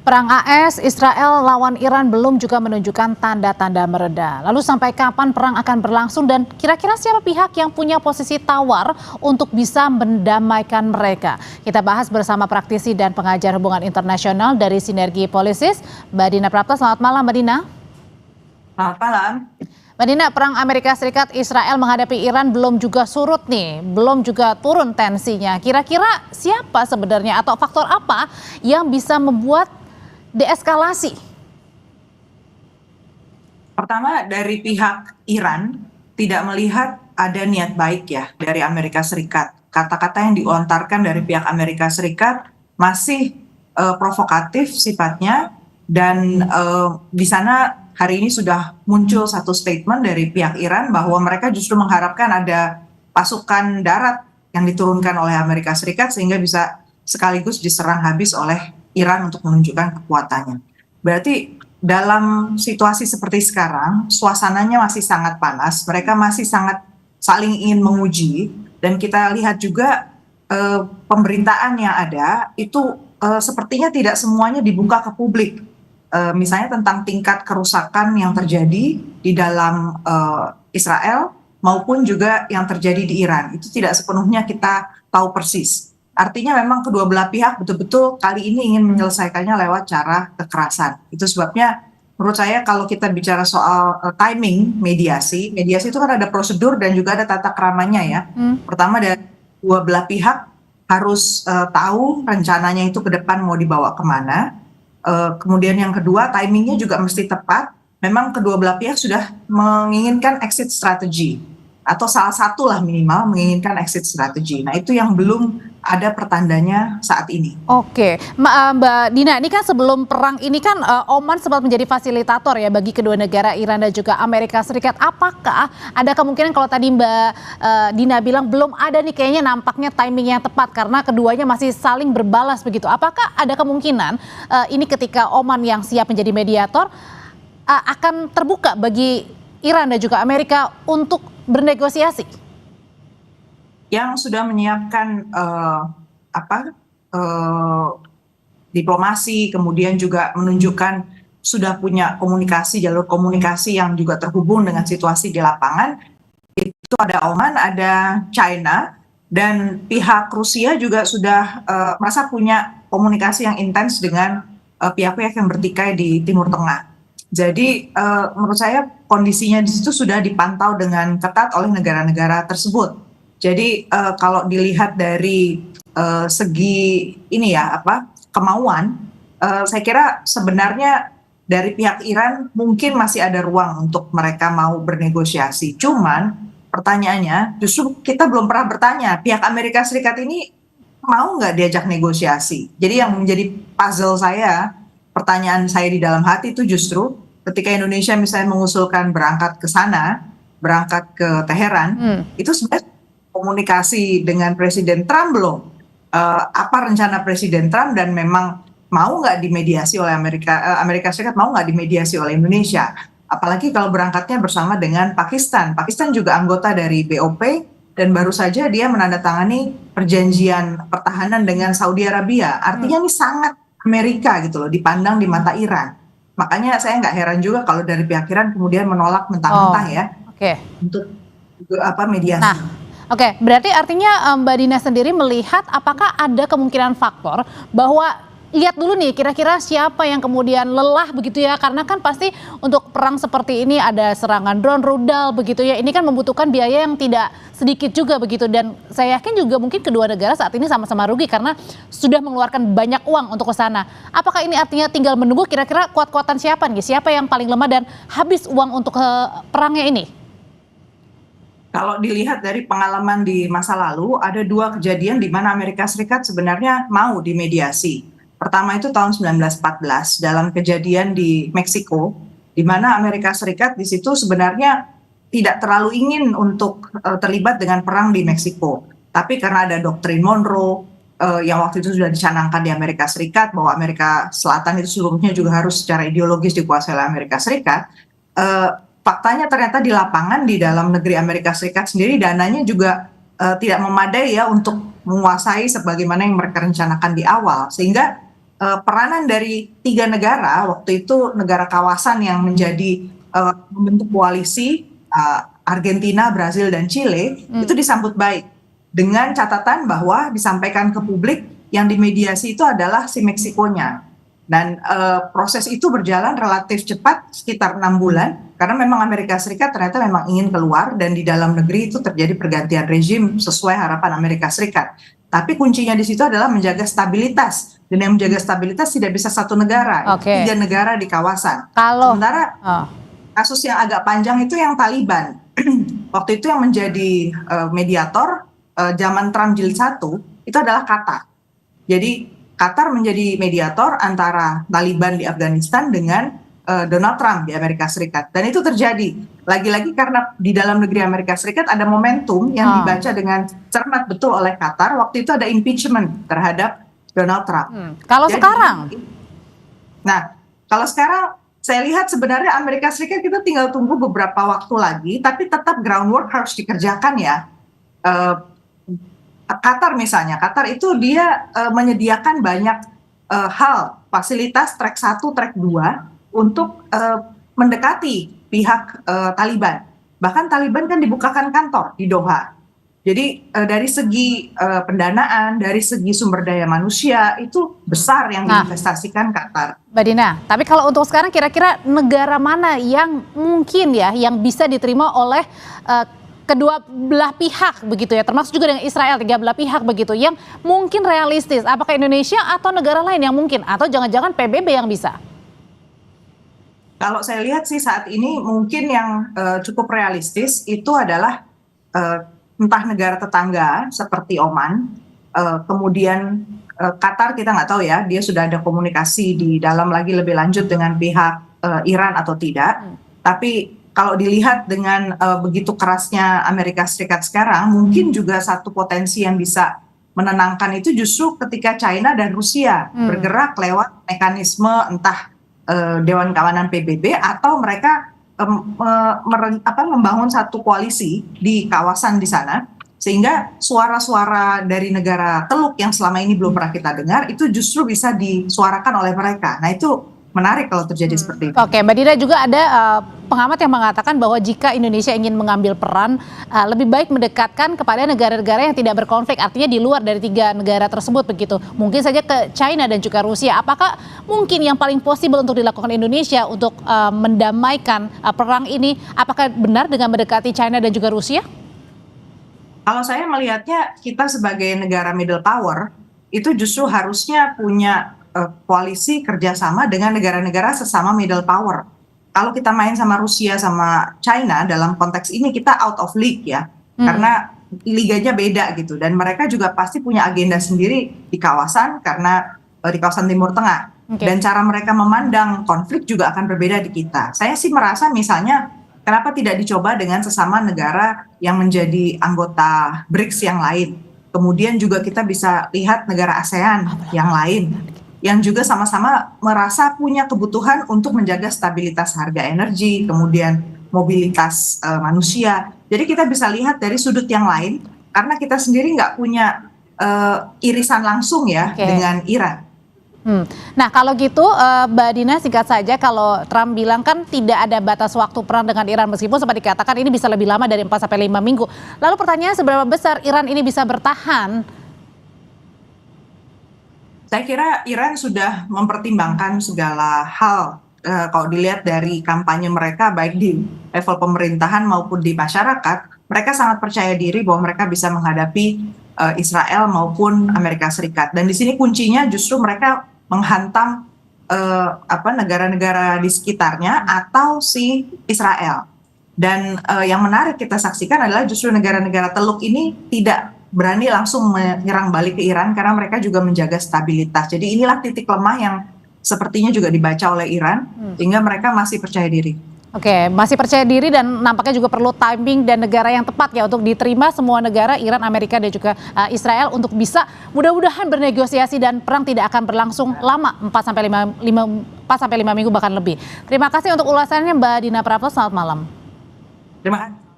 Perang AS Israel lawan Iran belum juga menunjukkan tanda-tanda mereda. Lalu sampai kapan perang akan berlangsung dan kira-kira siapa pihak yang punya posisi tawar untuk bisa mendamaikan mereka? Kita bahas bersama praktisi dan pengajar hubungan internasional dari Sinergi Policies, Mbak Dina Prapta. Selamat malam, Mbak Dina. Selamat malam. Mbak Dina, perang Amerika Serikat Israel menghadapi Iran belum juga surut nih, belum juga turun tensinya. Kira-kira siapa sebenarnya atau faktor apa yang bisa membuat deeskalasi? Pertama, dari pihak Iran tidak melihat ada niat baik ya dari Amerika Serikat. Kata-kata yang dilontarkan dari pihak Amerika Serikat masih provokatif sifatnya dan di sana hari ini sudah muncul satu statement dari pihak Iran bahwa mereka justru mengharapkan ada pasukan darat yang diturunkan oleh Amerika Serikat sehingga bisa sekaligus diserang habis oleh Iran untuk menunjukkan kekuatannya. Berarti dalam situasi seperti sekarang, suasananya masih sangat panas, mereka masih sangat saling ingin menguji, dan kita lihat juga pemberitaan yang ada itu sepertinya tidak semuanya dibuka ke publik. Misalnya tentang tingkat kerusakan yang terjadi di dalam Israel maupun juga yang terjadi di Iran, itu tidak sepenuhnya kita tahu persis. Artinya memang kedua belah pihak betul-betul kali ini ingin menyelesaikannya lewat cara kekerasan. Itu sebabnya menurut saya kalau kita bicara soal timing mediasi itu kan ada prosedur dan juga ada tata keramanya ya. Pertama dari dua belah pihak harus tahu rencananya itu ke depan mau dibawa kemana. Kemudian yang kedua timingnya juga mesti tepat. Memang kedua belah pihak sudah menginginkan exit strategy atau salah satu lah minimal menginginkan exit strategy. Nah itu yang belum ada pertandanya saat ini. Oke, Mbak Dina, ini kan sebelum perang ini kan Oman sempat menjadi fasilitator ya bagi kedua negara Iran dan juga Amerika Serikat. Apakah ada kemungkinan kalau tadi Mbak Dina bilang belum ada nih kayaknya nampaknya timing yang tepat karena keduanya masih saling berbalas begitu. Apakah ada kemungkinan ini ketika Oman yang siap menjadi mediator akan terbuka bagi Iran dan juga Amerika untuk bernegosiasi? Yang sudah menyiapkan diplomasi, kemudian juga menunjukkan sudah punya komunikasi, jalur komunikasi yang juga terhubung dengan situasi di lapangan, itu ada Oman, ada China, dan pihak Rusia juga sudah merasa punya komunikasi yang intens dengan pihak-pihak yang bertikai di Timur Tengah. Jadi menurut saya kondisinya di situ sudah dipantau dengan ketat oleh negara-negara tersebut. Jadi kalau dilihat dari segi ini ya kemauan, saya kira sebenarnya dari pihak Iran mungkin masih ada ruang untuk mereka mau bernegosiasi. Cuman pertanyaannya justru kita belum pernah bertanya pihak Amerika Serikat ini mau nggak diajak negosiasi. Jadi yang menjadi puzzle saya, pertanyaan saya di dalam hati itu justru ketika Indonesia misalnya mengusulkan berangkat ke sana, berangkat ke Teheran, itu sebenarnya komunikasi dengan Presiden Trump belum? Apa rencana Presiden Trump dan memang mau nggak dimediasi oleh Amerika Serikat, mau nggak dimediasi oleh Indonesia? Apalagi kalau berangkatnya bersama dengan Pakistan. Pakistan juga anggota dari BOP dan baru saja dia menandatangani perjanjian pertahanan dengan Saudi Arabia. Artinya ini sangat Amerika gitu loh, dipandang di mata Iran. Makanya saya nggak heran juga kalau dari pihak Iran kemudian menolak mentah-mentah untuk mediasi. Nah, oke, berarti artinya Mbak Dina sendiri melihat apakah ada kemungkinan faktor bahwa lihat dulu nih kira-kira siapa yang kemudian lelah begitu ya, karena kan pasti untuk perang seperti ini ada serangan drone, rudal begitu ya, ini kan membutuhkan biaya yang tidak sedikit juga begitu, dan saya yakin juga mungkin kedua negara saat ini sama-sama rugi karena sudah mengeluarkan banyak uang untuk ke sana. Apakah ini artinya tinggal menunggu kira-kira kuat-kuatan siapa nih, siapa yang paling lemah dan habis uang untuk perangnya ini? Kalau dilihat dari pengalaman di masa lalu, ada dua kejadian di mana Amerika Serikat sebenarnya mau dimediasi. Pertama itu tahun 1914 dalam kejadian di Meksiko, di mana Amerika Serikat di situ sebenarnya tidak terlalu ingin untuk terlibat dengan perang di Meksiko. Tapi karena ada doktrin Monroe yang waktu itu sudah dicanangkan di Amerika Serikat bahwa Amerika Selatan itu seluruhnya juga harus secara ideologis dikuasai oleh Amerika Serikat, faktanya ternyata di lapangan di dalam negeri Amerika Serikat sendiri dananya juga tidak memadai ya untuk menguasai sebagaimana yang mereka rencanakan di awal, sehingga peranan dari 3 negara, waktu itu negara kawasan yang menjadi membentuk koalisi, Argentina, Brazil, dan Chile, itu disambut baik. Dengan catatan bahwa disampaikan ke publik yang dimediasi itu adalah si Meksikonya. Dan proses itu berjalan relatif cepat, sekitar 6 bulan, karena memang Amerika Serikat ternyata memang ingin keluar, dan di dalam negeri itu terjadi pergantian rezim sesuai harapan Amerika Serikat. Tapi kuncinya di situ adalah menjaga stabilitas. Dan yang menjaga stabilitas tidak bisa satu negara, 3 negara di kawasan. Sementara kasus yang agak panjang itu yang Taliban. Waktu itu yang menjadi mediator zaman Trump jilid 1 itu adalah Qatar. Jadi Qatar menjadi mediator antara Taliban di Afghanistan dengan Donald Trump di Amerika Serikat. Dan itu terjadi lagi-lagi karena di dalam negeri Amerika Serikat ada momentum yang dibaca dengan cermat betul oleh Qatar. Waktu itu ada impeachment terhadap Donald Trump. Kalau sekarang saya lihat sebenarnya Amerika Serikat kita tinggal tunggu beberapa waktu lagi, tapi tetap groundwork harus dikerjakan ya. Qatar misalnya, Qatar itu dia menyediakan banyak hal, fasilitas track 1, track 2 untuk mendekati pihak Taliban. Bahkan Taliban kan dibukakan kantor di Doha. Jadi dari segi pendanaan, dari segi sumber daya manusia itu besar yang diinvestasikan Qatar. Mbak Dina, tapi kalau untuk sekarang kira-kira negara mana yang mungkin ya yang bisa diterima oleh kedua belah pihak begitu ya, termasuk juga dengan Israel, 3 belah pihak begitu, yang mungkin realistis? Apakah Indonesia atau negara lain yang mungkin? Atau jangan-jangan PBB yang bisa? Kalau saya lihat sih saat ini mungkin yang cukup realistis itu adalah entah negara tetangga seperti Oman, kemudian Qatar kita nggak tahu ya, dia sudah ada komunikasi di dalam lagi lebih lanjut dengan pihak Iran atau tidak. Tapi kalau dilihat dengan begitu kerasnya Amerika Serikat sekarang, mungkin juga satu potensi yang bisa menenangkan itu justru ketika China dan Rusia bergerak lewat mekanisme entah Dewan Keamanan PBB atau mereka membangun satu koalisi di kawasan di sana, sehingga suara-suara dari negara Teluk yang selama ini belum pernah kita dengar itu justru bisa disuarakan oleh mereka. Nah itu menarik kalau terjadi seperti itu. Oke, Mbak Dina, juga ada pengamat yang mengatakan bahwa jika Indonesia ingin mengambil peran, lebih baik mendekatkan kepada negara-negara yang tidak berkonflik, artinya di luar dari 3 negara tersebut begitu. Mungkin saja ke China dan juga Rusia. Apakah mungkin yang paling possible untuk dilakukan Indonesia untuk mendamaikan perang ini? Apakah benar dengan mendekati China dan juga Rusia? Kalau saya melihatnya, kita sebagai negara middle power itu justru harusnya punya koalisi kerjasama dengan negara-negara sesama middle power. Kalau kita main sama Rusia sama China dalam konteks ini kita out of league ya, karena liganya beda gitu, dan mereka juga pasti punya agenda sendiri di kawasan karena di kawasan Timur Tengah. Dan cara mereka memandang konflik juga akan berbeda di kita. Saya sih merasa misalnya kenapa tidak dicoba dengan sesama negara yang menjadi anggota BRICS yang lain. Kemudian juga kita bisa lihat negara ASEAN yang lain, yang juga sama-sama merasa punya kebutuhan untuk menjaga stabilitas harga energi, kemudian mobilitas manusia. Jadi kita bisa lihat dari sudut yang lain, karena kita sendiri nggak punya irisan langsung ya dengan Iran. Nah kalau gitu Mbak Dina, singkat saja, kalau Trump bilang kan tidak ada batas waktu perang dengan Iran, meskipun sempat dikatakan ini bisa lebih lama dari 4 sampai 5 minggu. Lalu pertanyaan, seberapa besar Iran ini bisa bertahan? Saya kira Iran sudah mempertimbangkan segala hal. Kalau dilihat dari kampanye mereka baik di level pemerintahan maupun di masyarakat, mereka sangat percaya diri bahwa mereka bisa menghadapi Israel maupun Amerika Serikat. Dan di sini kuncinya justru mereka menghantam negara-negara di sekitarnya atau si Israel. Dan yang menarik kita saksikan adalah justru negara-negara Teluk ini tidak berani langsung menyerang balik ke Iran karena mereka juga menjaga stabilitas. Jadi inilah titik lemah yang sepertinya juga dibaca oleh Iran, sehingga mereka masih percaya diri. Oke, masih percaya diri dan nampaknya juga perlu timing dan negara yang tepat ya untuk diterima semua negara, Iran, Amerika dan juga Israel, untuk bisa mudah-mudahan bernegosiasi dan perang tidak akan berlangsung lama, 4 sampai 5 minggu bahkan lebih. Terima kasih untuk ulasannya Mbak Dina Prapto, selamat malam. Terima kasih.